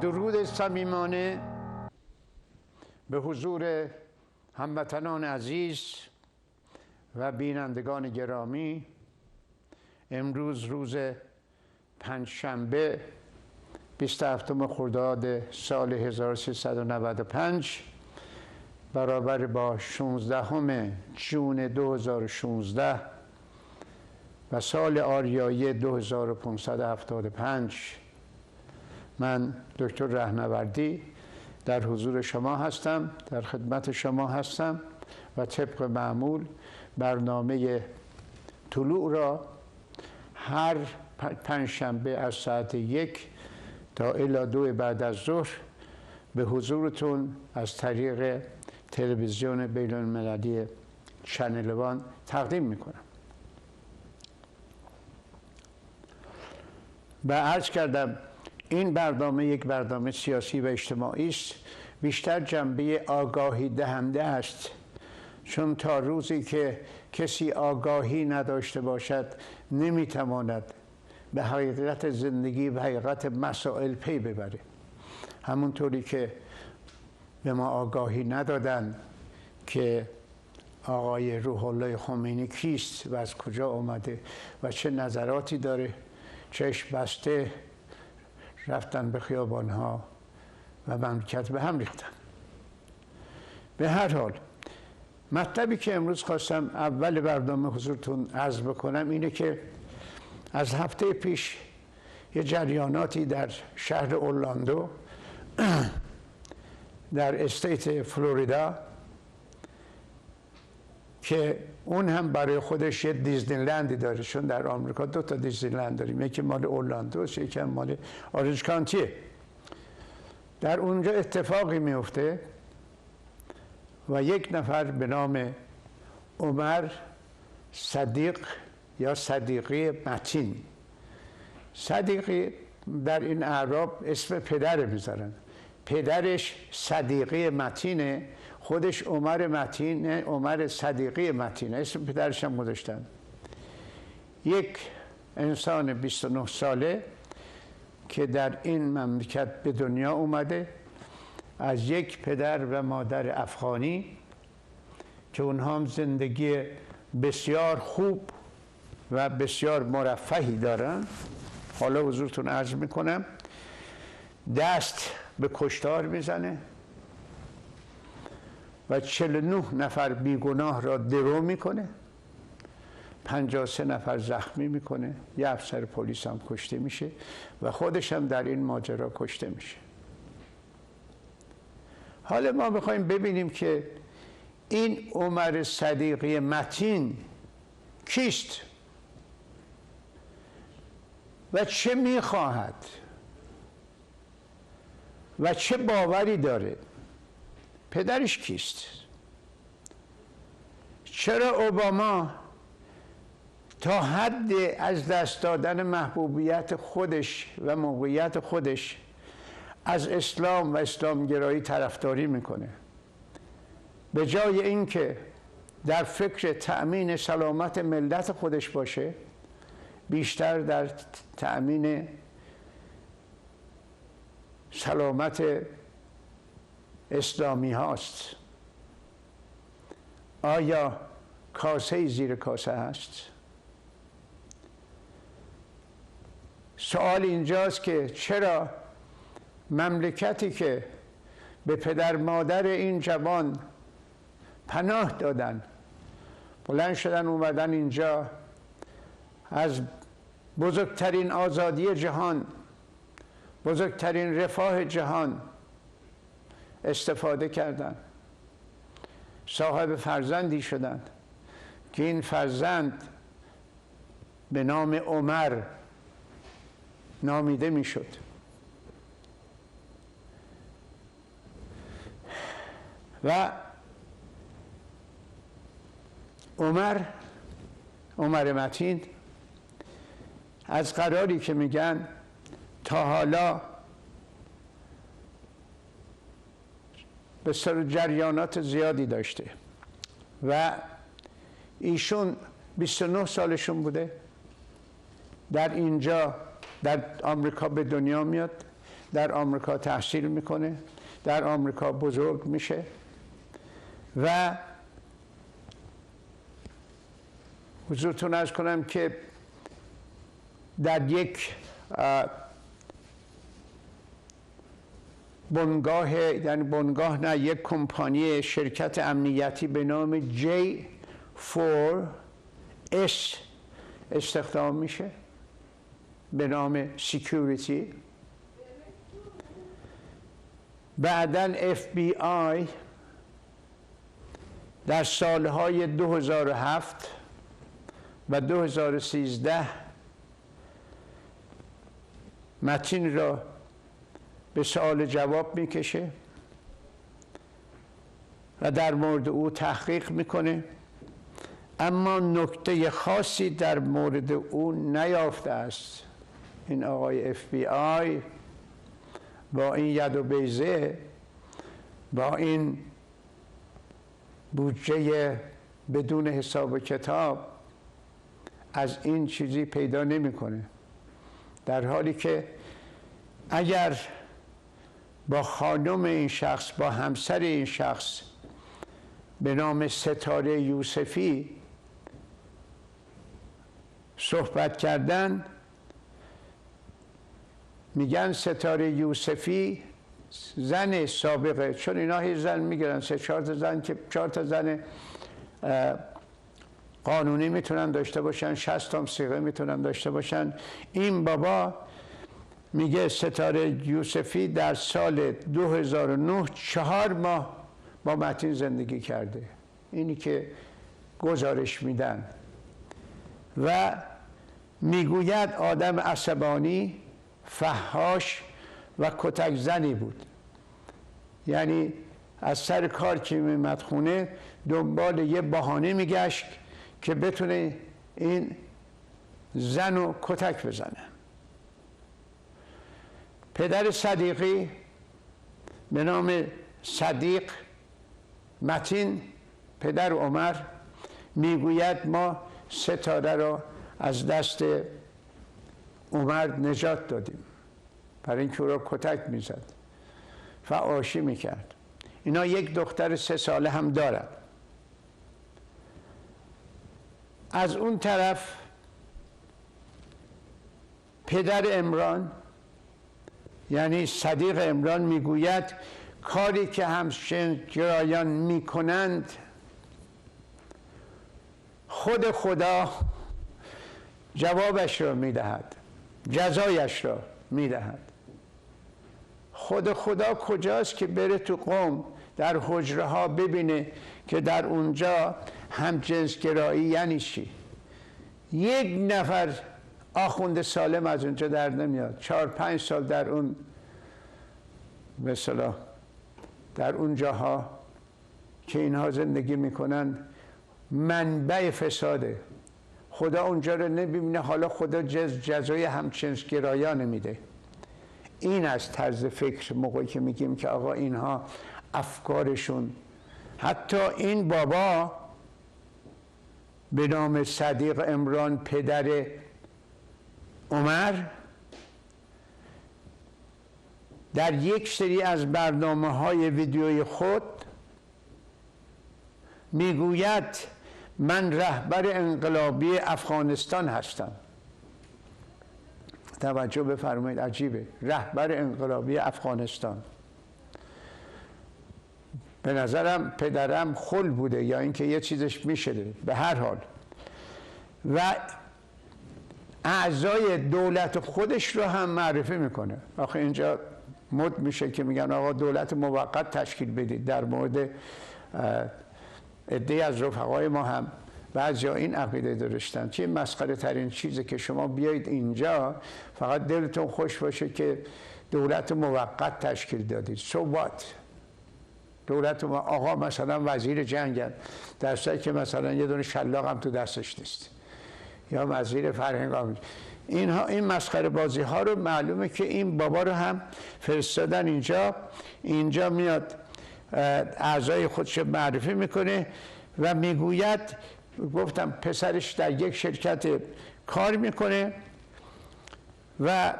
درود صمیمانه به حضور هموطنان عزیز و بینندگان گرامی. امروز روز پنجشنبه 27 خرداد سال 1395 برابر با 16 جون 2016 و سال آریایی 2575 من دکتر رهنوردی در حضور شما هستم، در خدمت شما هستم و طبق معمول برنامه طلوع را هر پنجشنبه از ساعت 1 تا الی 2 بعد از ظهر به حضورتون از طریق تلویزیون بین المللی چنل وان تقدیم میکنم. و عرض کردم این برنامه یک برنامه سیاسی و اجتماعی است، بیشتر جنبه آگاهی دهنده است، چون تا روزی که کسی آگاهی نداشته باشد نمیتواند به حقیقت زندگی و حقیقت مسائل پی ببره. همونطوری که به ما آگاهی ندادن که آقای روح الله خمینی کیست و از کجا آمده و چه نظراتی داره، چشم بسته رفتن به خیابانها و مملکت به هم ریختن. به هر حال مطلبی که امروز خواستم اول برنامه حضورتون عرض بکنم اینه که از هفته پیش یه جریاناتی در شهر اورلاندو در استیت فلوریدا که اون هم برای خودش یه دیزنیلندی داره، چون در آمریکا 2 تا دیزنیلند داریم، یکی مال اورلاندو است، یکی مال اورنج کانتیه. در اونجا اتفاقی میفته و یک نفر به نام عمر صدیق یا صدیقی متین، صدیقی در این اعراب اسم پدر میذارن، پدرش صدیقی متینه، خودش عمر متینه، عمر صدیقی متینه، اسم پدرش هم گذاشتن. یک انسان 29 ساله که در این مملکت به دنیا اومده از یک پدر و مادر افغانی که اونها هم زندگی بسیار خوب و بسیار مرفهی دارن. حالا حضورتون عرض میکنم دست به کشتار میزنه و 49 نفر بیگناه را درو میکنه، 53 نفر زخمی میکنه، یه افسر پلیس هم کشته میشه و خودش هم در این ماجرا کشته میشه. حالا ما میخوایم ببینیم که این عمر صدیقی متین کیست و چه میخواهد و چه باوری داره، پدرش کیست، چرا اوباما تا حد از دست دادن محبوبیت خودش و موقعیت خودش از اسلام و اسلامگرایی طرفداری میکنه، به جای اینکه در فکر تأمین سلامت ملت خودش باشه بیشتر در تأمین سلامت اسلامی هاست. آیا کاسه زیر کاسه هست؟ سوال اینجاست که چرا مملکتی که به پدر مادر این جوان پناه دادن، بلند شدن اومدن اینجا، از بزرگترین آزادی جهان، بزرگترین رفاه جهان استفاده کردن، صاحب فرزندی شدن که این فرزند به نام عمر نامیده میشد. و عمر متین از قراری که میگن تا حالا به سر جریانات زیادی داشته و ایشون 29 سالشون بوده، در اینجا در آمریکا به دنیا میاد، در آمریکا تحصیل میکنه، در آمریکا بزرگ میشه و حضورتون عرض کنم که در یک بنگاه نه، یک کمپانی شرکت امنیتی به نام J4S استخدام میشه به نام سیکیوریتی. بعداً FBI در سالهای 2007 و 2013 متین را به سوال جواب میکشه و در مورد او تحقیق میکنه، اما نکته خاصی در مورد او نیافته است. این آقای FBI با این ید و بیضه، با این بودجه بدون حساب و کتاب، از این چیزی پیدا نمیکنه، در حالی که اگر با خانم این شخص، با همسر این شخص به نام ستاره یوسفی صحبت کردن، میگن ستاره یوسفی زن سابقه، چون اینا هی زن میگیرن، 3-4 تا زن که 4 تا زن قانونی میتونن داشته باشن، 60 تا صیغه میتونن داشته باشن. این بابا میگه ستاره یوسفی در سال 2009 4 ماه با متین زندگی کرده. اینی که گزارش میدن و میگوید آدم عصبانی، فحاش و کتک زنی بود. یعنی از سر کار که میمد خونه دنبال یه بهانه میگشت که بتونه این زن رو کتک بزنه. پدر صدیقی به نام صدیق متین، پدر عمر، میگوید ما ستاره را از دست عمر نجات دادیم، برای اینکه او را کتک میزد، فحاشی میکرد. اینا یک دختر 3 ساله هم دارد. از اون طرف پدر عمران یعنی صدیق عمران میگوید کاری که همشنگرایان میکنند خود خدا جوابش را میدهد، جزایش را میدهد. خود خدا کجاست که بره تو قوم در حجره ها ببینه که در اونجا همجنسگرایی یعنی چی؟ یک نفر آخوند سالم از اونجا در نمیاد. 4-5 سال در اون مثلا در اون جاها که اینها زندگی میکنن منبع فساده. خدا اونجا رو نمیبینه، حالا خدا جزای همجنسگرایان میده. این از طرز فکر موقعی که میگیم که آقا اینها افکارشون، حتی این بابا به نام صدیق عمران پدر عمر در یک سری از برنامه‌های ویدیوی خود میگوید من رهبر انقلابی افغانستان هستم. توجه بفرمایید، عجیبه، رهبر انقلابی افغانستان. به نظرم پدرم خل بوده یا اینکه یه چیزش میشده، به هر حال. و اعضای دولت خودش رو هم معرفی میکنه. آخه اینجا مد میشه که میگن آقا دولت موقت تشکیل بدید. در مورد عده‌ای از رفقای ما هم بعضیا این عقیده داشتن که مسخره ترین چیزه که شما بیایید اینجا فقط دلتون خوش باشه که دولت موقت تشکیل دادید. So what؟ دولت آقا مثلا وزیر جنگن، در صورتی که مثلا یه دونه شلاق هم تو دستش نیست، یا وزیر فرهنگ. این مسخره بازی ها رو معلومه که این بابا رو هم فرستادن اینجا میاد اعضای خودش معرفی میکنه و میگوید، گفتم پسرش در یک شرکت کار میکنه و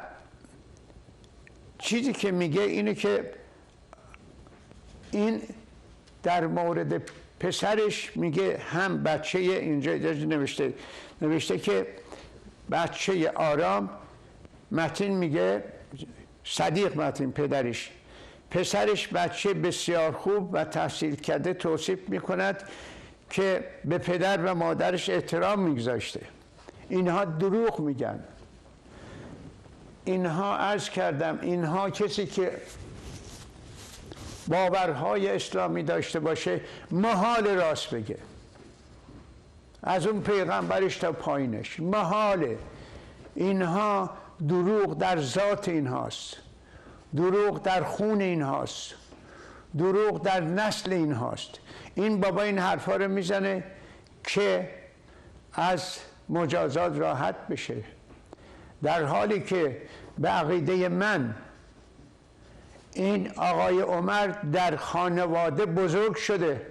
چیزی که میگه اینه که این در مورد پسرش میگه هم بچه، اینجا نوشته که بچه آرام، متین میگه صدیق متین پسرش بچه بسیار خوب و تحصیل کرده توصیف میکند که به پدر و مادرش احترام میگذاشته. اینها دروغ میگن. اینها عرض کردم، اینها کسی که باورهای اسلامی داشته باشه محال راست بگه، از اون پیغمبرش تا پایینش محاله. اینها دروغ در ذات اینهاست، دروغ در خون اینهاست، دروغ در نسل اینهاست. این بابا این حرفا رو میزنه که از مجازات راحت بشه، در حالی که به عقیده من این آقای عمر در خانواده بزرگ شده.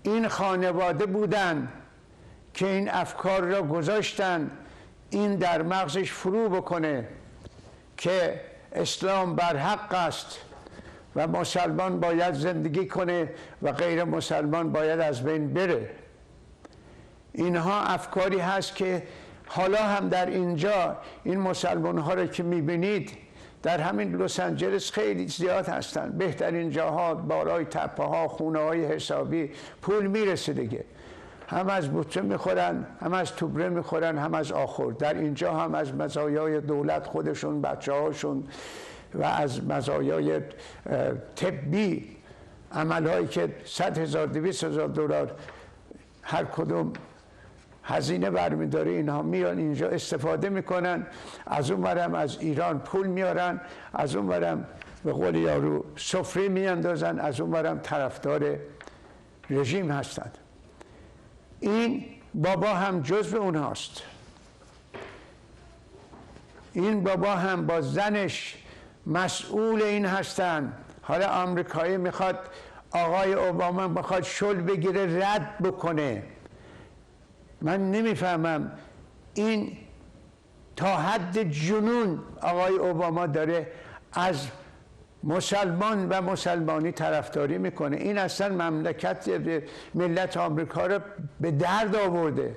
این خانواده بودن که این افکار را گذاشتن این در مغزش فرو بکنه که اسلام بر حق است و مسلمان باید زندگی کنه و غیر مسلمان باید از بین بره. اینها افکاری هست که حالا هم در اینجا این مسلمان ها را که میبینید در همین لس آنجلس خیلی زیاد هستن، بهترین جاها، بالای تپه ها، خونه های حسابی، پول میرسه دیگه، هم از بوته میخورن، هم از توبره میخورن، هم از آخر. در اینجا هم از مزایای دولت خودشون، بچه هاشون و از مزایای طبی، عملهایی که 100,000 200,000 دلار هر کدوم هزینه برمیداره، اینها میان اینجا استفاده میکنن. از اون ورم از ایران پول میارن، از اون ورم به قول یارو سفره میاندازن، از اون ورم طرفدار رژیم هستند. این بابا هم جزو اونهاست. این بابا هم با زنش مسئول این هستن. حالا آمریکایی میخواد، آقای اوباما میخواد شل بگیره رد بکنه. من نمیفهمم این تا حد جنون آقای اوباما داره از مسلمان و مسلمانی طرفداری میکنه. این اصلا مملکت ملت آمریکا رو به درد آورده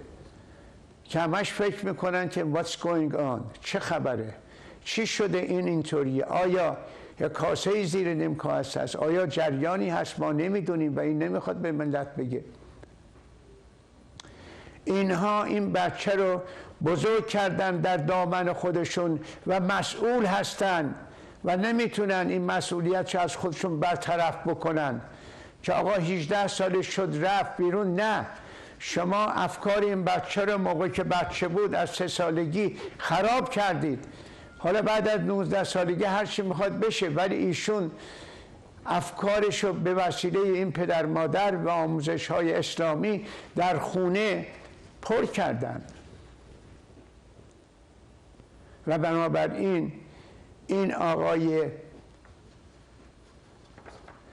که همش فکر میکنن که what's going on، چه خبره، چی شده این اینطوریه، آیا یا کاسه زیر نیم کاسه است، آیا جریانی هست ما نمیدونیم و این نمیخواد به ملت بگه. اینها این بچه رو بزرگ کردن در دامن خودشون و مسئول هستن و نمیتونن این مسئولیت از خودشون برطرف بکنن که آقا 18 سالش شد رفت بیرون. نه، شما افکار این بچه رو موقعی که بچه بود از 3 سالگی خراب کردید. حالا بعد از 19 سالگی هر چی میخواد بشه، ولی ایشون افکارشو به وسیله این پدر مادر و آموزش های اسلامی در خونه پر کردن و بنابراین این آقای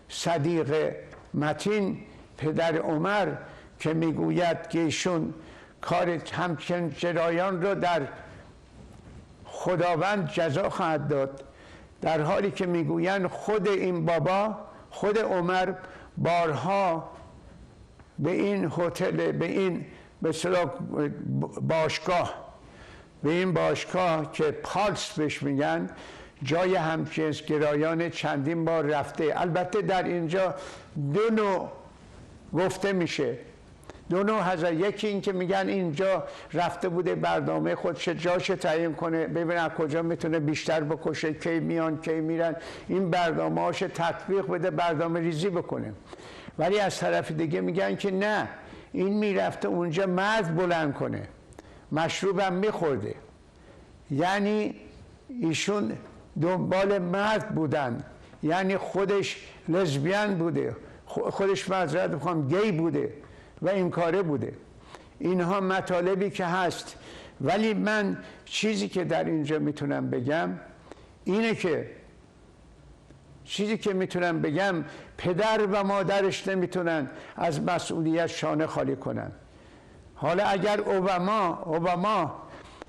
صدیق متین پدر عمر که میگوید که ایشون کار همچنین جرایان رو در خداوند جزا خواهد داد، در حالی که میگویند خود این بابا، خود عمر بارها به این هتل، به این به اصطلاح باشگاه، به این باشگاه که پالس بهش میگن، جای همجنسگرایان چندین بار رفته. البته در اینجا دو نوع گفته میشه، دو نوع هست. یکی این که میگن اینجا رفته بوده برنامه خودش جاش تعیین کنه، ببینه از کجا میتونه بیشتر بکشه، کی میان کی میرن، این برنامه هاش تطبیق بده، برنامه ریزی بکنه. ولی از طرف دیگه میگن که نه، این میرفته اونجا مرد بلند کنه، مشروبم میخورده، یعنی ایشون دنبال مرد بودن، یعنی خودش لزبیان بوده، خودش معذرت میخوام گی بوده و این کاره بوده. اینها مطالبی که هست. ولی من چیزی که در اینجا میتونم بگم اینه که پدر و مادرش نمیتونن از مسئولیت شانه خالی کنن. حالا اگر اوباما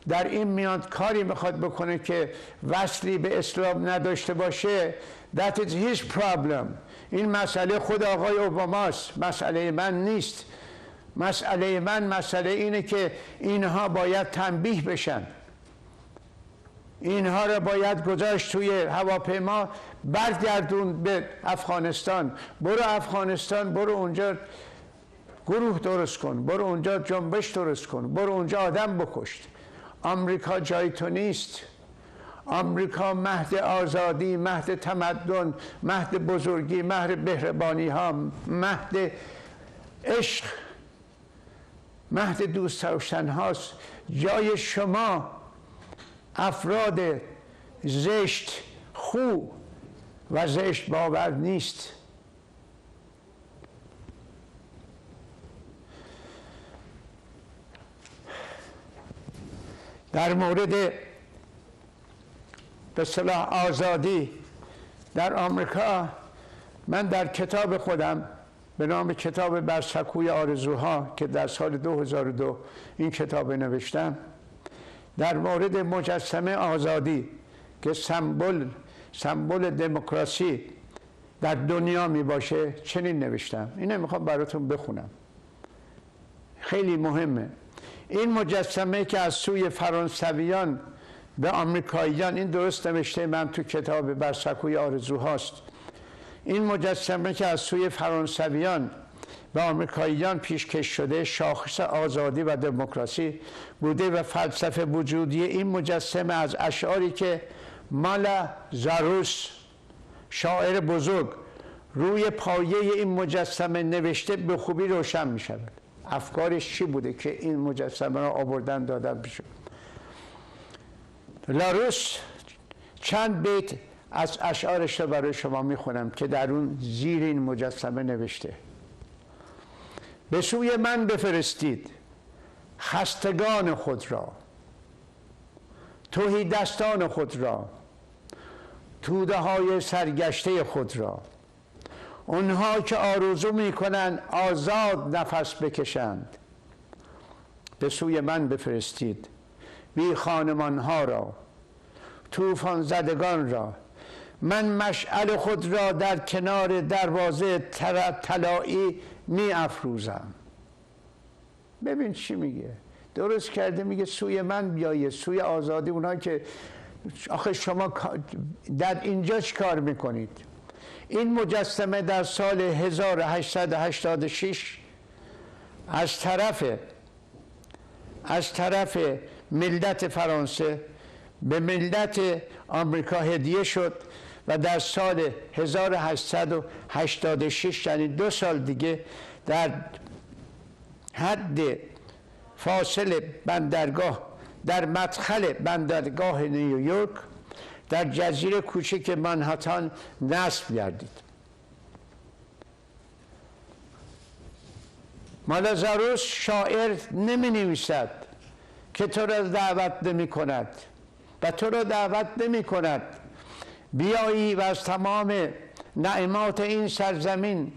در این میاد کاری میخواد بکنه که وصلی به اسلام نداشته باشه، that is his problem. این مسئله خود آقای اوباماست، مسئله من نیست. مسئله من مسئله اینه که اینها باید تنبیه بشن، اینها را باید گذاشت توی هواپیما برگردون به افغانستان. برو افغانستان، برو اونجا گروه درست کن، برو اونجا جنبش درست کن، برو اونجا آدم بکش. آمریکا جای تو نیست. آمریکا مهد آزادی، مهد تمدن، مهد بزرگی، مهد مهربانی ها، مهد عشق، مهد دوست داشتن هاست. جای شما افراد زشت خو و زشت باور نیست. در مورد به اصطلاح آزادی در آمریکا، من در کتاب خودم به نام کتاب بر سکوی آرزوها که در سال 2002 این کتاب نوشتم، در مورد مجسمه آزادی که سمبل دموکراسی در دنیا می باشه چنین نوشتم. اینه میخوام براتون بخونم، خیلی مهمه. این مجسمه که از سوی فرانسویان به آمریکاییان، این درست نوشته من تو کتاب بر سکوی آرزوهاست، این مجسمه که از سوی فرانسویان به آمریکاییان پیشکش شده شاخص آزادی و دموکراسی بوده و فلسفه وجودی این مجسمه از اشعاری که مالا زاروس شاعر بزرگ روی پایه این مجسمه نوشته به خوبی روشن می شود. افکارش چی بوده که این مجسمه را آوردن دادن بشه. لاروس چند بیت از اشعارش رو برای شما میخونم که در اون زیر این مجسمه نوشته: به سوی من بفرستید خستگان خود را، تهیدستان خود را، توده های سرگشته خود را، اونها که آرزو میکنند آزاد نفس بکشند. به سوی من بفرستید بی خانمان ها را، طوفان زدگان را. من مشعل خود را در کنار دروازه طلایی می افروزم. ببین چی میگه، درست کرده، میگه سوی من بیایید، سوی آزادی. اونها که آخه شما در اینجا چی کار میکنید؟ این مجسمه در سال 1886 از طرف ملت فرانسه به ملت آمریکا هدیه شد و در سال 1886 یعنی 2 سال دیگه در حد فاصل بندرگاه، در مدخل بندرگاه نیویورک در جزیره کوچک منهاتن نصب گردید. مالا زاروس شاعر نمی نویسد که تو را دعوت نمی کند و تو را دعوت نمی کند بیایی و از تمام نعمات این سرزمین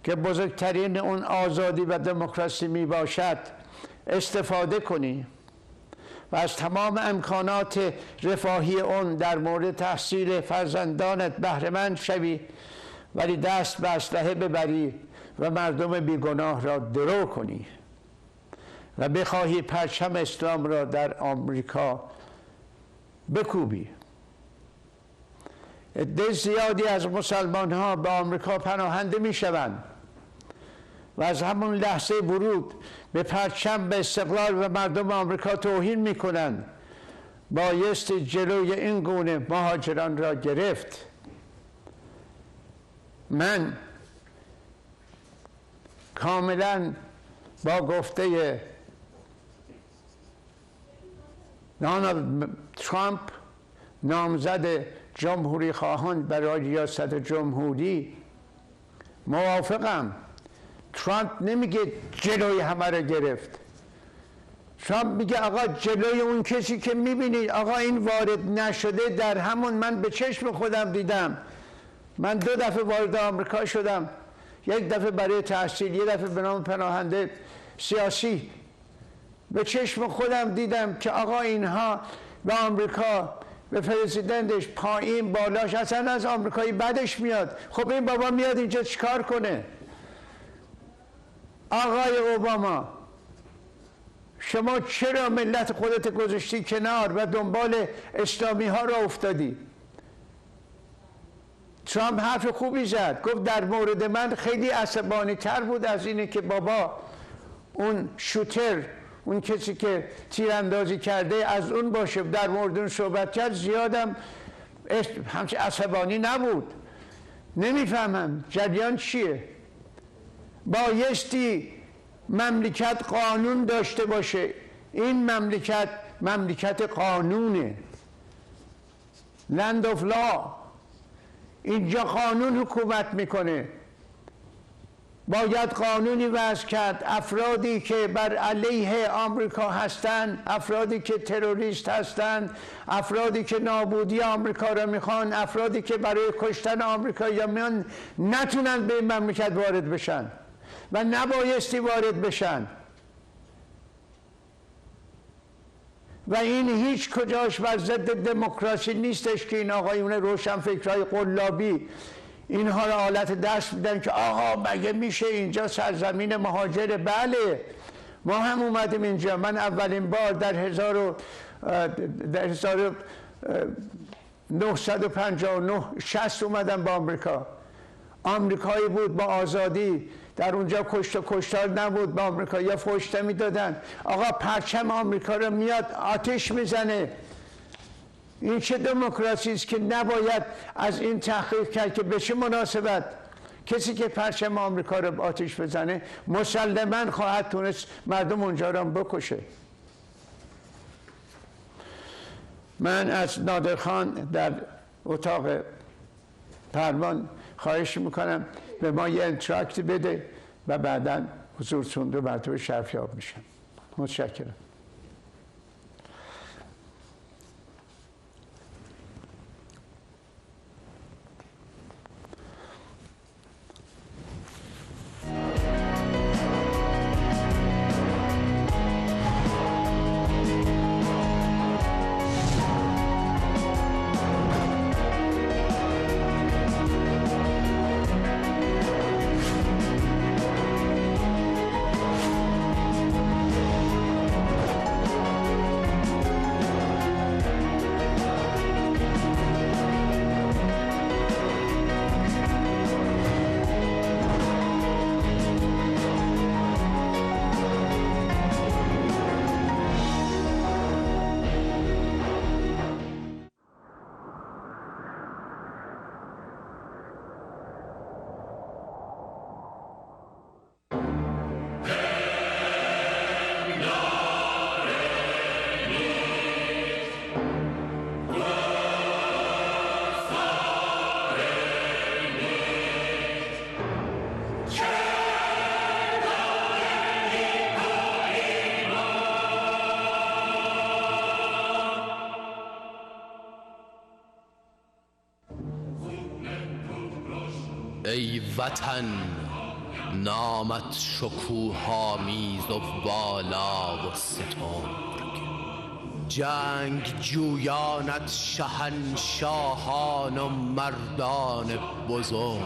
که بزرگترین اون آزادی و دموکراسی می باشد استفاده کنی و از تمام امکانات رفاهی اون در مورد تحصیل فرزندانت بهره مند شوی، ولی دست به اسلحه ببری و مردم بیگناه را درو کنی و بخواهی پرچم اسلام را در آمریکا بکوبی. عده زیادی از مسلمان ها به آمریکا پناهنده می شوند و از همون لحظه ورود به پرچم به استقلال و مردم آمریکا توهین می کنند. بایستی جلوی این گونه مهاجران را گرفت. من کاملا با گفته دونالد ترامپ نامزد جمهوری خواهان برای ریاست جمهوری موافقم. ترامپ نمیگه جلوی همه رو گرفت. ترامپ میگه آقا جلوی اون کسی که میبینید آقا این وارد نشده، در همون من به چشم خودم دیدم. من 2 دفعه وارد آمریکا شدم، 1 دفعه برای تحصیل، 1 دفعه به نام پناهنده سیاسی. به چشم خودم دیدم که آقا اینها به آمریکا به پرزیدنتش پایین بالاش اصلا از آمریکایی بدش میاد. خب این بابا میاد اینجا چیکار کنه؟ آقای اوباما شما چرا ملت خودت گذاشتی کنار و دنبال اسلامی ها را افتادی؟ ترامپ حرف خوبی زد، گفت در مورد من خیلی عصبانی تر بود از اینه که بابا اون شوتر، اون کسی که تیراندازی کرده از اون باشه، در مورد اون صحبت کرد. زیادم همچه عصبانی نبود. نمیفهمم جریان چیه؟ بایستی مملکت قانون داشته باشه. این مملکت قانونه، land of law. اینجا قانون حکومت میکنه. باید قانونی وضع کرد افرادی که بر علیه آمریکا هستند، افرادی که تروریست هستند، افرادی که نابودی آمریکا را میخوان، افرادی که برای کشتن آمریکاییان نتونن به این مملکت وارد بشن و نبایستی وارد بشن. و این هیچ کجاش بر ضد دموکراسی نیستش که این آقایون روشنفکرهای قلابی اینها را آلت دست میدن که آقا مگه میشه اینجا سرزمین مهاجره؟ بله، ما هم اومدیم اینجا. من اولین بار در 1959 60 اومدم با آمریکا. آمریکایی بود با آزادی، در اونجا کشتار نبود، با آمریکا یا فحش میدادن. آقا پرچم آمریکا رو میاد آتش میزنه. این چه دموکراسی است که نباید از این تحقیق کرد که به چه مناسبت کسی که پرچم آمریکا رو آتش بزنه مسلماً خواهد تونست مردم اونجا رو بکشه. من از نادرخان در اتاق پروان خواهش میکنم به ما یه انتراکت بده و بعداً حضورتون رو مرتبه شرفیاب میشم. متشکرم. ای وطن نامت شکوه‌آمیز و بالا و سترگ، جنگ جویانت شهنشاهان و مردان بزرگ،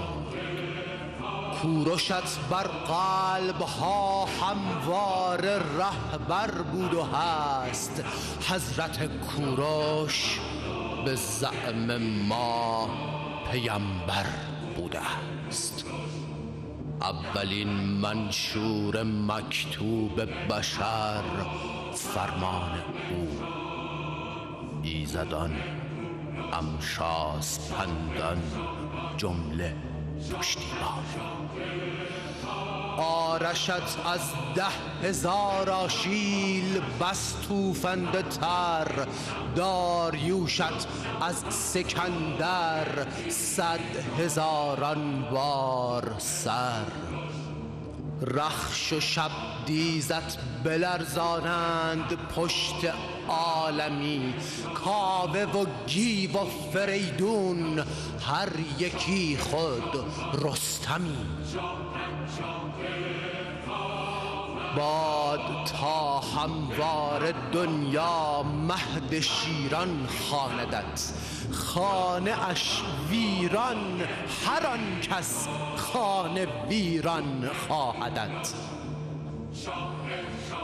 کوروشت بر قلب‌ها همواره رهبر بود و هست. حضرت کوروش به زعم ما پیامبر بوده است. اولین منشور مکتوب بشر فرمان او، ایزدان امشاسپندان جمله پشتیبان. آرشت از 10,000 آشیل بس توفنده تر، داریوشت از سکندر 100,000 بار سر. رخش و شب دیزت بلرزانند پشت عالمی، کاوه و گیو و فریدون هر یکی خود رستمی. باد تا هموار دنیا مهد شیران خواندت، خانه اش ویران هر آن کس خانه ویران خواهدت.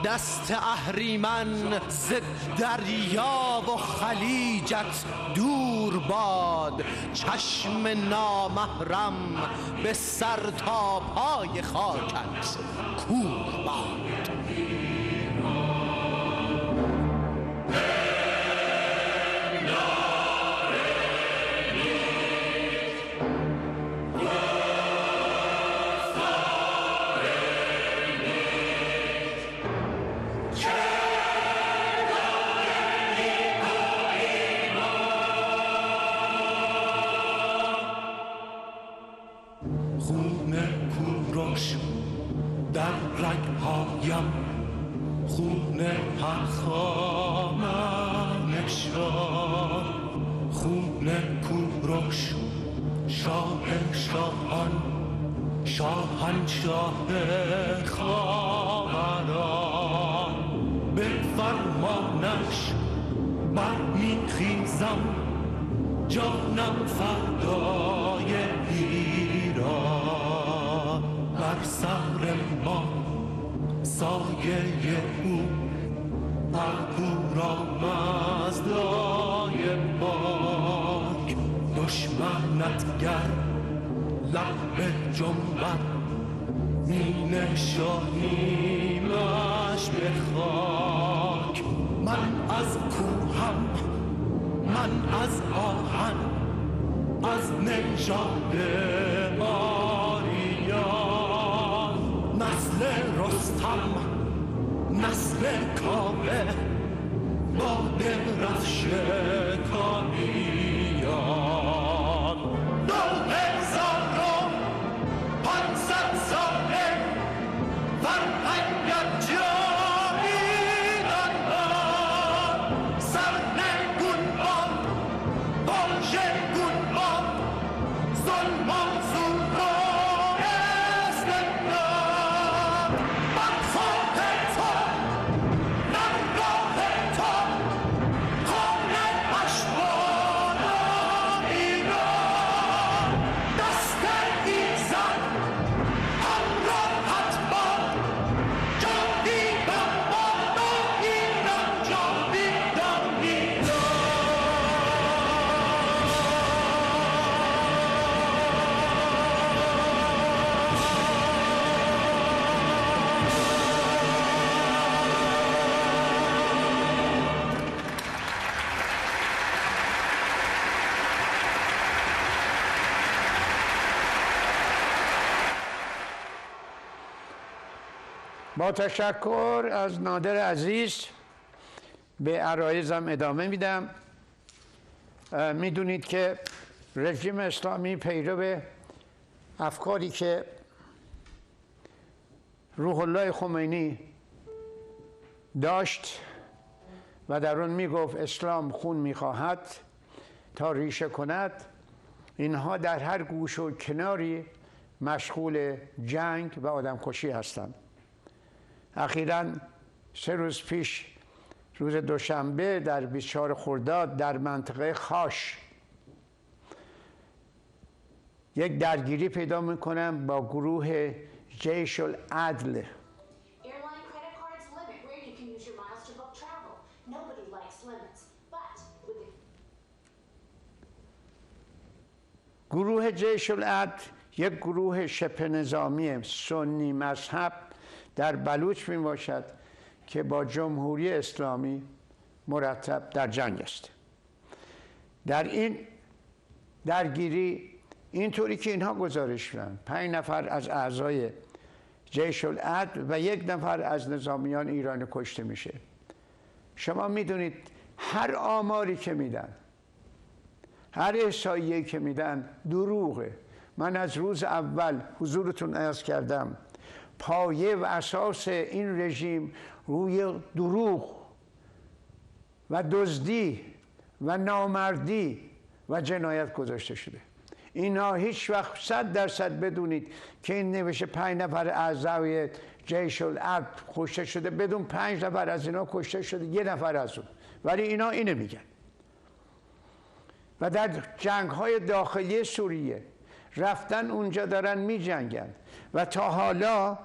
دست اهریمن ز دریا و خلیجت دور باد، چشم نامحرم به سر تا پای خاکت کور باد. در رگ‌هایم خون پرخانشان، خون کوروش شاه شاهان، شاهنشاه خاوران. به فرمانش برمیخیزم، جانم فدای ایران. بر سر ما سایه او پرپورامزدای پاک. دشمنت گر لب به جنبت می نشانیمش به خاک. من از کوهم، من از آهن، از نژاد آریان. نسل رستم، نسل کاوه، با درفش کامیان. 2500 ساله فرهنگت جاویدان باد. سرنگون باد، واژگون باد، ظلم و زور و استبداد. بر خاک تو، در راه تو، خانه اش باد ایران. دست ایزد همراهت باد، جاویدان باد ایران، جاویدان ایران. با تشکر از نادر عزیز به عرایزم ادامه میدم. میدونید که رژیم اسلامی پیرو افکاری که روح الله خمینی داشت و در اون میگفت اسلام خون میخواهد تا ریشه کند، اینها در هر گوش و کناری مشغول جنگ و آدمکشی هستند. اخیراً 3 روز پیش، روز دوشنبه در 24 خرداد در منطقه خاش یک درگیری پیدا میکنم با گروه جیش العدل. گروه جیش العدل یک گروه شبه نظامی سنی مذهب در بلوچ می باشد که با جمهوری اسلامی مرتب در جنگ است. در این درگیری اینطوری که اینها گزارش میدن 5 نفر از اعضای جیش العدل و 1 نفر از نظامیان ایران کشته میشه. شما میدونید هر آماری که میدن، هر احصایه‌ای که میدن دروغه. من از روز اول حضورتون عرض کردم پایه و اساس این رژیم روی دروغ و دزدی و نامردی و جنایت گذاشته شده. اینا هیچ وقت 100% بدونید که این نوشته 5 نفر اعضای جیش العرب کشته شده، بدون 5 نفر از اینا کشته شده، 1 نفر از اون. ولی اینا اینو میگن. و در جنگ‌های داخلی سوریه رفتن اونجا دارن می‌جنگن و تا حالا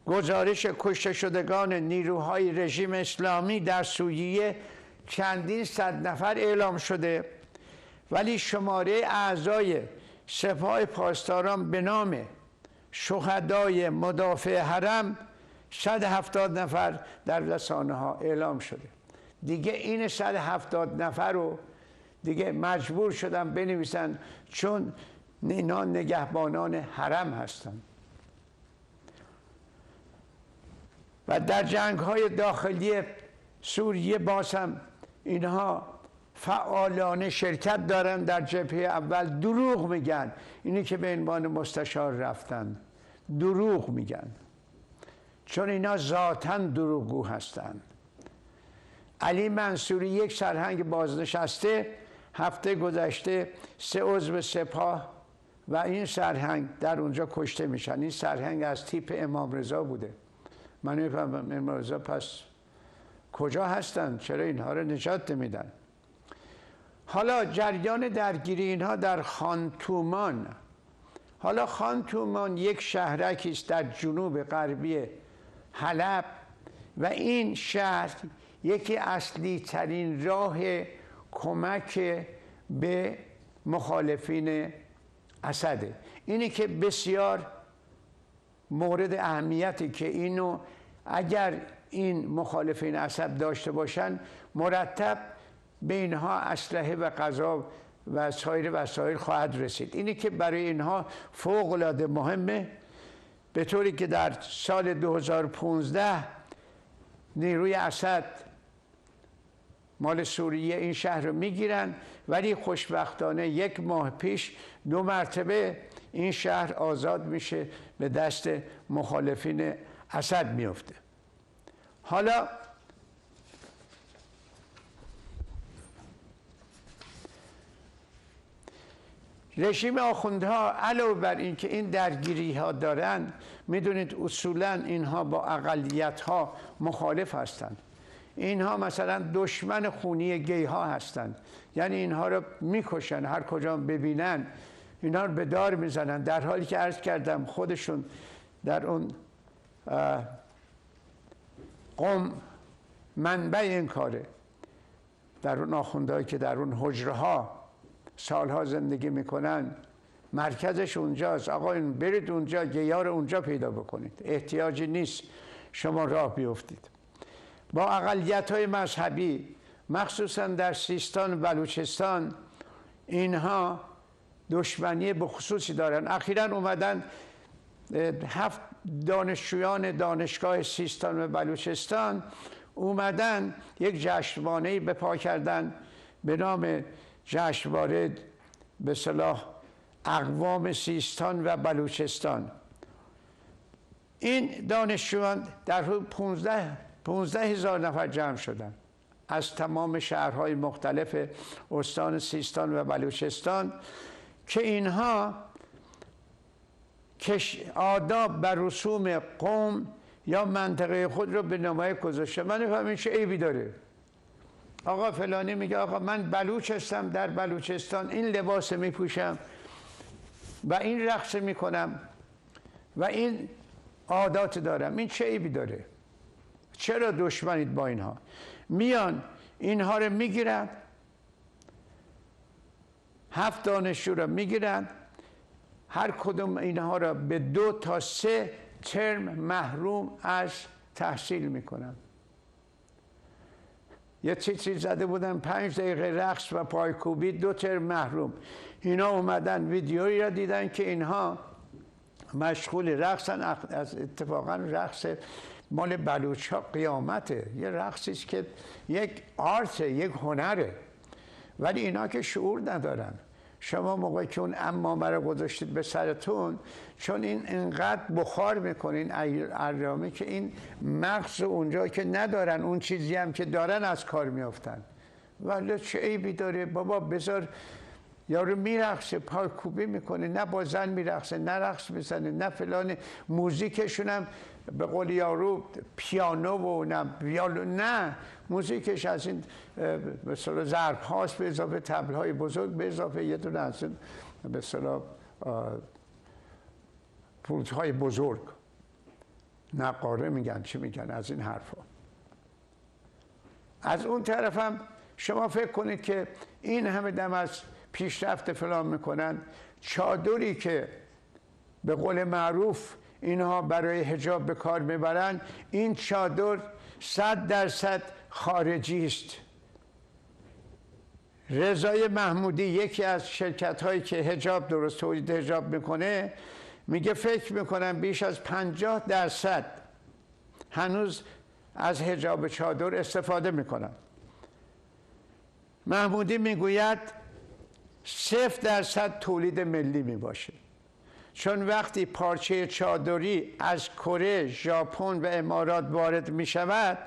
گزارش کشته شدگان نیروهای رژیم اسلامی در سوریه چندین صد نفر اعلام شده، ولی شماره اعضای سپاه پاسداران به نام شهدای مدافع حرم 170 نفر در رسانه‌ها اعلام شده. دیگه این 170 نفر رو دیگه مجبور شدن بنویسن چون اینا نگهبانان حرم هستند. و در جنگ‌های داخلی سوریه باز هم اینها فعالانه شرکت دارن. در جبهه اول دروغ میگن، اینی که به عنوان مستشار رفتن دروغ میگن، چون اینا ذاتاً دروغگو هستند. علی منصوری یک سرهنگ بازنشسته هفته گذشته 3 عضو سپاه و این سرهنگ در اونجا کشته میشن. این سرهنگ از تیپ امام رضا بوده. من میفهمم امام رضا پس کجا هستن؟ چرا اینها رو نجات نمیدن؟ حالا جریان درگیری اینها در خانتومان. حالا خانتومان یک شهرکی است در جنوب غربی حلب و این شهر یکی اصلی ترین راه کمک به مخالفین اسده. اینی که بسیار مورد اهمیتی که اینو اگر این مخالفین اسد داشته باشن مرتب به اینها اسلحه و غذا و سایر وسایل خواهد رسید. اینی که برای اینها فوق العاده مهمه، به طوری که در سال 2015 نیروی اسد مال سوریه این شهر رو میگیرن، ولی خوشبختانه 1 ماه پیش 2 مرتبه این شهر آزاد میشه، به دست مخالفین اسد میفته. حالا رژیم آخوندها علاوه بر این که این درگیری ها دارن، میدونید اصولا اینها با اقلیت ها مخالف هستند. اینها مثلا دشمن خونی گی ها هستند، یعنی اینها رو میکشن، هر کجا ببینن اینا رو به دار میزنن، در حالی که عرض کردم خودشون در اون قوم منبع این کاره، در اون آخوندهایی که در اون حجره ها سالها زندگی میکنن، مرکزش اونجاست. آقا این برید اونجا، گیار اونجا پیدا بکنید، احتیاجی نیست شما راه بیفتید. با اقلیت‌های مذهبی مخصوصا در سیستان و بلوچستان اینها دشمنی بخصوصی دارن. اخیراً اومدن 7 دانشجویان دانشگاه سیستان و بلوچستان اومدن یک جشنوانه‌ای به پا کردن به نام جشنواره به اصطلاح اقوام سیستان و بلوچستان. این دانشجویان در حدود 15,000 نفر جمع شدن از تمام شهرهای مختلف استان سیستان و بلوچستان که اینها آداب و رسوم قوم یا منطقه خود رو به نمایش گذاشته. من نفهم این چه عیبی داره؟ آقا فلانی میگه آقا من بلوچ هستم، در بلوچستان این لباس میپوشم و این رقص میکنم و این عادات دارم، این چه عیبی داره؟ چرا دشمنید با اینها؟ میان اینها رو میگیرن، 7 دانشجو رو میگیرن، هر کدوم اینها را به 2 تا 3 ترم محروم از تحصیل میکنن. یه چیزی زده بودن 5 دقیقه رقص و پایکوبی 2 ترم محروم. اینا اومدن ویدیویی را دیدن که اینها مشغول رقصن. از اتفاقا رقص مال بلوچ ها قیامته، یه رقصی است که یک آرته، یک هنره، ولی اینا که شعور ندارن. شما موقعی که اون عمامه رو گذاشتید به سرتون، چون این انقدر بخار میکنه این اریامی که این مغز اونجا که ندارن، اون چیزی هم که دارن از کار میافتن. ولی چه عیبی داره بابا؟ بذار یارو میرقصه، پایکوبی میکنه، نه با زن میرقصه، نه رقص میزنه، نه فلان، موزیکشون هم به قول یارو پیانو و نه موزیکش از این مثلا ضرب هاست به اضافه طبل های بزرگ به اضافه یه دونه از این مثلا فلوت های بزرگ، نقاره میگن چی میگن، از این حرفا. از اون طرف هم شما فکر کنید که این همه دم از پیشرفت فلان میکنن، چادری که به قول معروف اینها برای حجاب به کار میبرن، این چادر 100% خارجی است. رضای محمودی یکی از شرکت هایی که حجاب درست تولید حجاب میکنه میگه فکر میکنم بیش از 50% هنوز از حجاب چادر استفاده میکنن. محمودی میگوید 0% تولید ملی میباشه، چون وقتی پارچه چادری از کره، ژاپن و امارات وارد میشود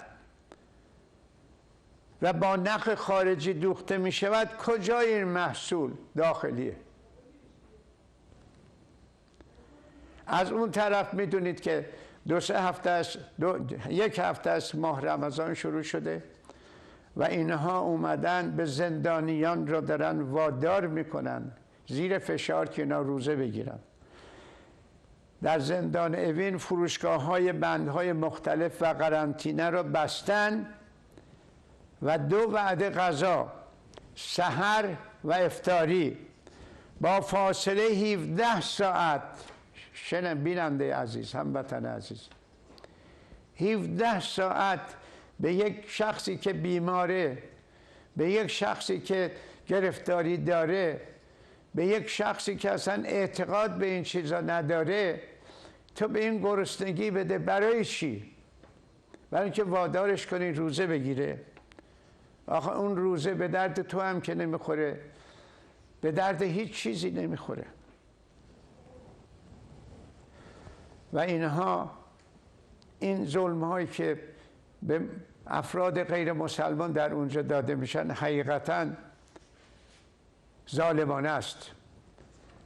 و با نخ خارجی دوخته میشود، کجای این محصول داخلیه؟ از اون طرف میدونید که یک هفته از ماه رمضان شروع شده و اینها اومدن به زندانیان را دارن وادار میکنن زیر فشار که اینا روزه بگیرن. در زندان اوین فروشگاه‌های بندهای مختلف و قرنطینه را بستن و 2 وعده غذا، سحر و افطاری با فاصله 17 ساعت، بیننده عزیز، هموطن عزیز، 17 ساعت به یک شخصی که بیماره، به یک شخصی که گرفتاری داره، به یک شخصی که اصلا اعتقاد به این چیزا نداره، تو به این گرسنگی بده. برای چی؟ برای اینکه وادارش کنی روزه بگیره. آخه اون روزه به درد تو هم که نمیخوره، به درد هیچ چیزی نمیخوره. و اینها، این ظلم هایی که به افراد غیر مسلمان در اونجا داده میشن حقیقتاً ظالمانه است.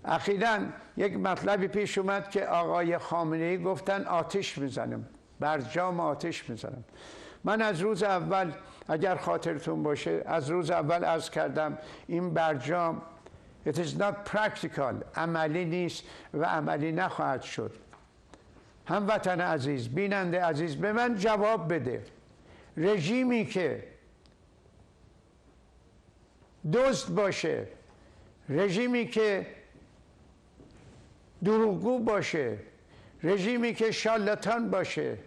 اخیراً یک مطلبی پیش اومد که آقای خامنه‌ای گفتن آتش میزنم، برجام آتش میزنم. من از روز اول، اگر خاطرتون باشه، از روز اول عرض کردم این برجام it is not practical، عملی نیست و عملی نخواهد شد. هموطن عزیز، بیننده عزیز، به من جواب بده. رژیمی که دزد باشه، رژیمی که دروغگو باشه، رژیمی که شالاتان باشه،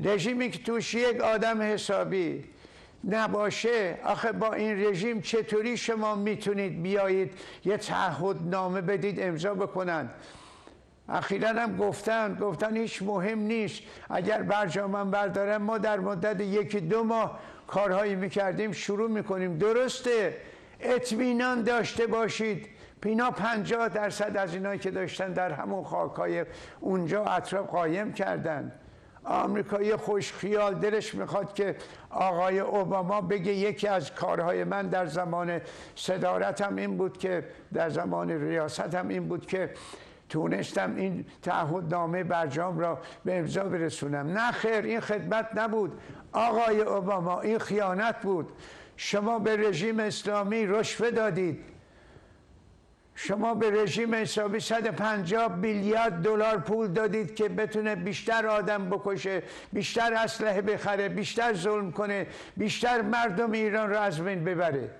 رژیمی که توش یک آدم حسابی نباشه، آخه با این رژیم چطوری شما میتونید بیایید یه تعهدنامه بدید امضا بکنن؟ اخیراً هم گفتن هیچ مهم نیست، اگر برجامم بردارم ما در مدت 1-2 ماه کارهایی میکردیم شروع میکنیم. درسته، اطمینان داشته باشید اینا 50% از اینایی که داشتن در همون خاکای اونجا اطراف قایم کردن. آمریکایی خوش خیال دلش میخواد که آقای اوباما بگه یکی از کارهای من در زمان صدارتم این بود که، در زمان ریاستم این بود که تونستم این تعهدنامه برجام را به امضا برسونم. نه خیر، این خدمت نبود آقای اوباما، این خیانت بود. شما به رژیم اسلامی رشوه دادید، شما به رژیم اسلامی 150 میلیارد دلار پول دادید که بتونه بیشتر آدم بکشه، بیشتر اسلحه بخره، بیشتر ظلم کنه، بیشتر مردم ایران را از بین ببره.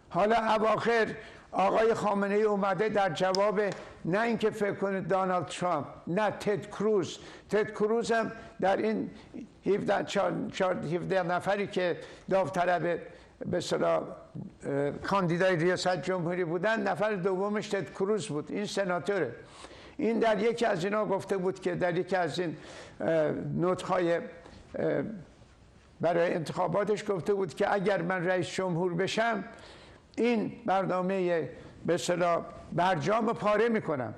حالا اواخر آقای خامنه‌ای اومده در جواب، نه اینکه فکر کنید دونالد ترامپ، نه تد کروز هم در این 17 نفری که داوطلب به اصطلاح کاندیدای ریاست جمهوری بودن، نفر دومش تد کروز بود. این سناتوره. این در یکی از اینا گفته بود که، در یکی از این نطق‌های برای انتخاباتش گفته بود که اگر من رئیس جمهور بشم این برنامه به اصطلاح برجام پاره میکنم.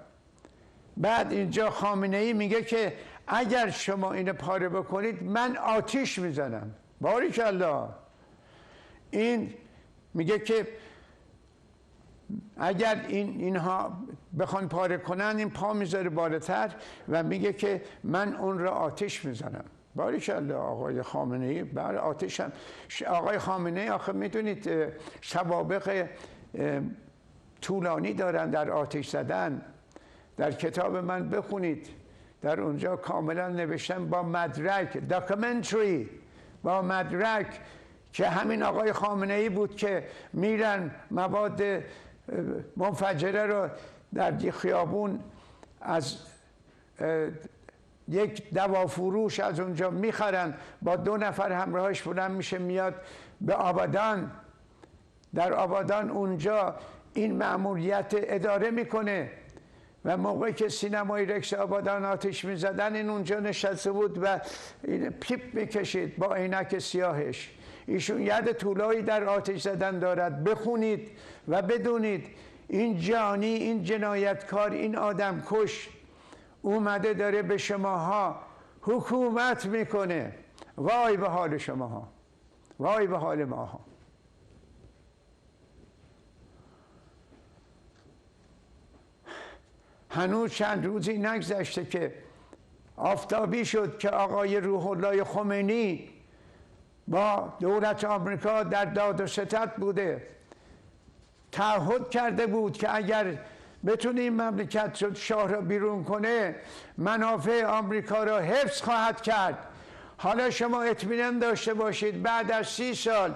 بعد اینجا خامنه‌ای میگه که اگر شما اینو پاره بکنید من آتش میزنم. باریکالله. این میگه که اگر اینها بخوان پاره کنن، این پا میذاره بالاتر و میگه که من اون را آتش میزنم. باریکالله آقای خامنه ای، بله آتش هم. آقای خامنه ای آخه میدونید سوابق طولانی دارن در آتش زدن. در کتاب من بخونید، در اونجا کاملا نوشتم با مدرک، داکومنتری، با مدرک، که همین آقای خامنه ای بود که میرن مواد منفجره رو در خیابون از یک دوافروش از اونجا میخرن، با 2 نفر همراهش بلند میشه میاد به آبادان. در آبادان اونجا این مأموریت اداره میکنه و موقعی که سینمای رکس آبادان آتش میزدن، این اونجا نشسته بود و این پیپ میکشید با عینک سیاهش. ایشون ید طولایی در آتش زدن دارد. بخونید و بدونید این جانی، این جنایتکار، این آدم کش اومده داره به شماها حکومت میکنه. وای به حال شماها، وای به حال ماها. هنوز چند روزی نگذشته که آفتابی شد که آقای روح الله خمینی با دولت آمریکا در داد و ستد بوده، تعهد کرده بود که اگر بتونه این مملکت شد شاه را بیرون کنه، منافع آمریکا را حفظ خواهد کرد. حالا شما اطمینان داشته باشید بعد از 30 سال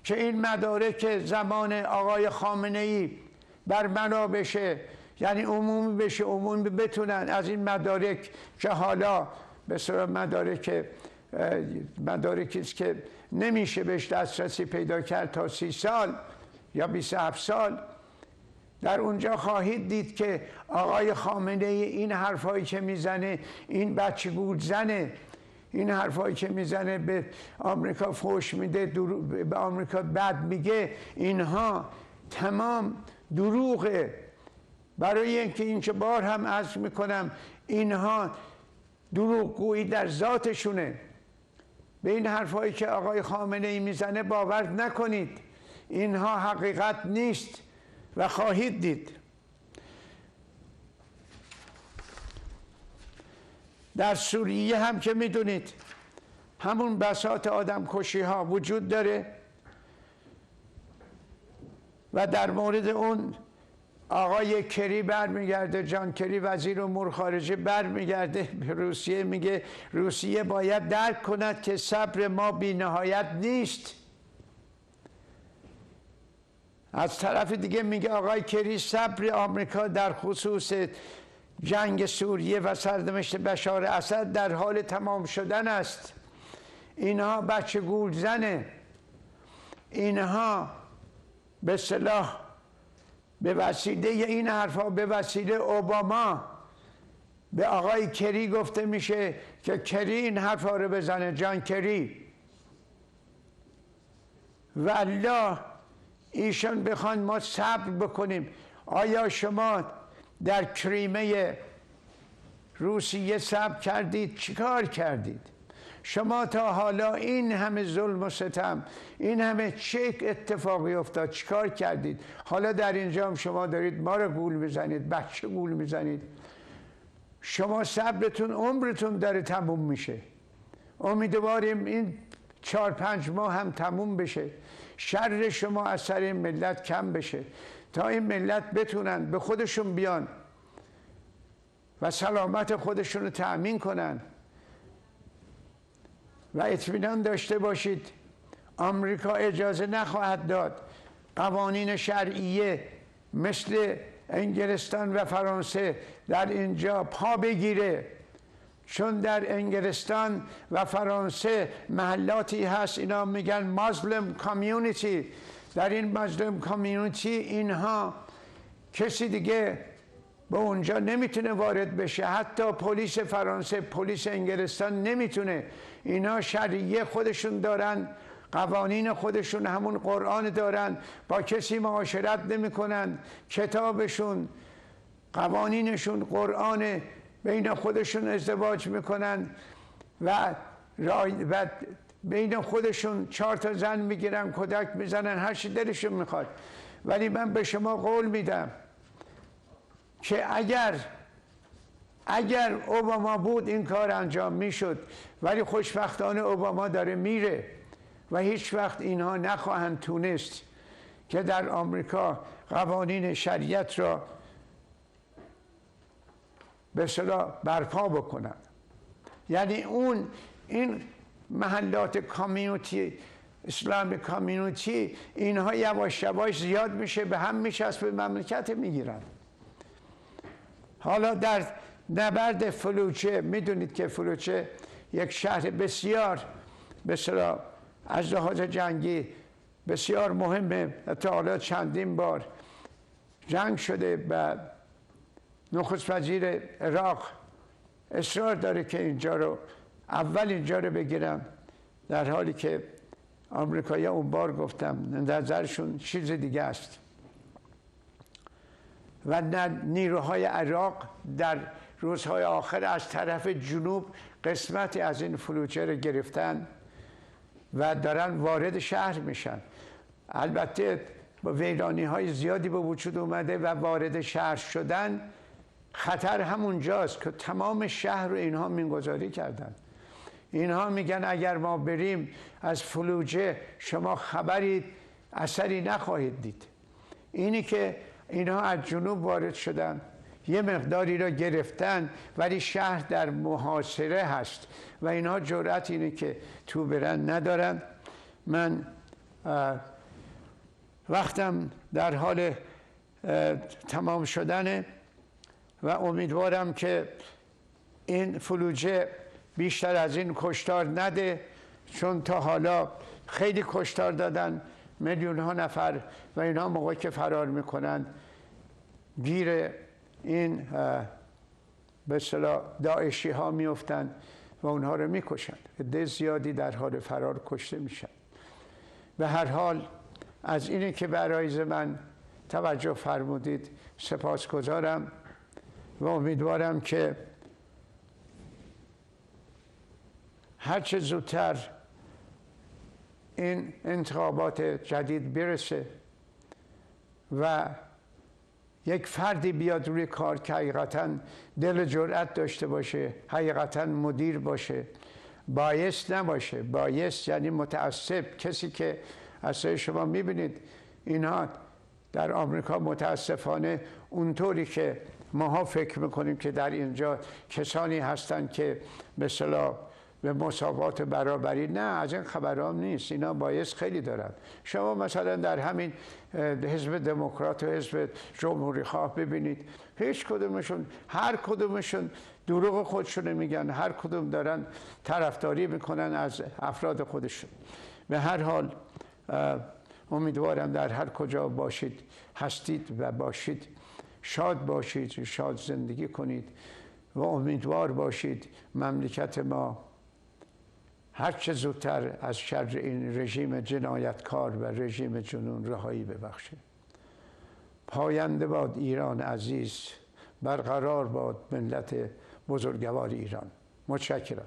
که این مدارک زمان آقای خامنه ای برملا بشه، یعنی عمومی بشه، عمومی بتونن از این مدارک که حالا به صورت مدارکی است که نمیشه بهش دسترسی پیدا کرد تا 30 سال یا 27 سال، در اونجا خواهید دید که آقای خامنه ای این حرفایی که میزنه، این بچه گول زنه، این حرفایی که میزنه، به آمریکا فحش میده، به آمریکا بد میگه، اینها تمام دروغه. برای اینکه این چه بار هم عرض میکنم، اینها دروغگویی در ذاتشونه. به این حرفایی که آقای خامنه ای میزنه باور نکنید، اینها حقیقت نیست و خواهید دید. در سوریه هم که میدونید همون بساط آدم کشی ها وجود داره و در مورد اون آقای کری برمیگرده، جان کری وزیر امور خارجه برمیگرده به روسیه، میگه روسیه باید درک کند که صبر ما بی نهایت نیست. از طرف دیگه میگه آقای کری صبر آمریکا در خصوص جنگ سوریه و سرنوشت بشار اسد در حال تمام شدن است. اینها بچه گول زنه، اینها به اصطلاح به وسیله این حرفا، به وسیله اوباما به آقای کری گفته میشه که کری این حرفا رو بزنه، جان کری. والله ایشان بخوان ما صبر بکنیم. آیا شما در کریمه روسیه صبر کردید؟ چیکار کردید؟ شما تا حالا این همه ظلم و ستم، این همه چه اتفاقی افتاد، چیکار کردید؟ حالا در اینجا هم شما دارید ما رو گول میزنید، بچه گول میزنید. شما صبرتون، عمرتون داره تموم میشه. امیدواریم این 4-5 ماه هم تموم بشه، شر شما از سر این ملت کم بشه، تا این ملت بتونن به خودشون بیان و سلامت خودشون رو تأمین کنن. و اطمینان داشته باشید آمریکا اجازه نخواهد داد قوانین شرعیه مثل انگلستان و فرانسه در اینجا پا بگیره، چون در انگلستان و فرانسه محلاتی هست اینا میگن مازلم کامیونیتی. در این مازلم کامیونیتی اینها کسی دیگه به اونجا نمیتونه وارد بشه، حتی پلیس فرانسه، پلیس انگلستان نمیتونه. اینا شریعه خودشون دارن، قوانین خودشون، همون قرآن دارن، با کسی معاشرت نمیکنن، کتابشون، قوانینشون قرآن، بین خودشون ازدواج میکنن و بین خودشون 4 تا زن میگیرن، کودک میزنن، هر چی دلشون میخواد. ولی من به شما قول میدم که اگر اوباما بود این کار انجام میشد، ولی خوشبختانه اوباما داره میره و هیچ وقت اینها نخواهند تونست که در آمریکا قوانین شریعت را به اصطلاح برپا بکنند. یعنی این محلات کامیونیتی، اسلامی کامیونیتی، اینها یواش یواش زیاد میشه، به هم میچسبه، مملکت میگیرن. حالا در نبرد فلوجه میدونید که فلوجه یک شهر بسیار به اصطلاح از لحاظ جنگی بسیار مهمه. تا حالا چندین بار جنگ شده و نخست وزیر عراق اصرار داره که اینجا رو بگیرن، در حالی که آمریکایی‌ها اون بار گفتم نظرشون چیز دیگه است. و نیروهای عراق در روزهای آخر از طرف جنوب قسمتی از این فلوجه رو گرفتن و دارن وارد شهر میشن. البته با ویرانی‌های زیادی به وجود اومده و وارد شهر شدن خطر همونجاست که تمام شهر رو اینها مینگذاری کردن. اینها میگن اگر ما بریم از فلوجه شما خبری اثری نخواهید دید. اینی که اینها از جنوب وارد شدن، یه مقداری را گرفتن، ولی شهر در محاصره هست و اینها جرأت اینه که تو برن ندارن. من وقتم در حال تمام شدنه و امیدوارم که این فلوجه بیشتر از این کشتار نده، چون تا حالا خیلی کشتار دادن، میلیون ها نفر، و اینها موقعی که فرار میکنن گیر این به اصطلاح داعشی ها میفتن و اونها رو میکشن. عده زیادی در حال فرار کشته میشن. به هر حال از اینی که به عرایض من توجه فرمودید سپاسگزارم و امیدوارم که هرچه زودتر این انتخابات جدید برسه و یک فردی بیاد روی کار که حقیقتاً دل جرأت داشته باشه، حقیقتاً مدیر باشه، بایس نباشه. بایس یعنی متعصب، کسی که اصلا شما میبینید اینها در آمریکا متاسفانه اونطوری که ماها فکر میکنیم که در اینجا کسانی هستن که به اصطلاح به مساوات برابری، نه، از این خبرام نیست. اینا بایس خیلی دارن. شما مثلا در همین حزب دموکرات و حزب جمهوری خواه ببینید، هیچ کدومشون، هر کدومشون دروغ خودشون میگن، هر کدوم دارن طرفداری میکنن از افراد خودشون. به هر حال امیدوارم در هر کجا باشید، هستید و باشید، شاد باشید، شاد زندگی کنید و امیدوار باشید مملکت ما هر چه زودتر از شر این رژیم جنایتکار و رژیم جنون رهایی ببخشه. پاینده باد ایران عزیز، برقرار باد ملت بزرگوار ایران. متشکرم.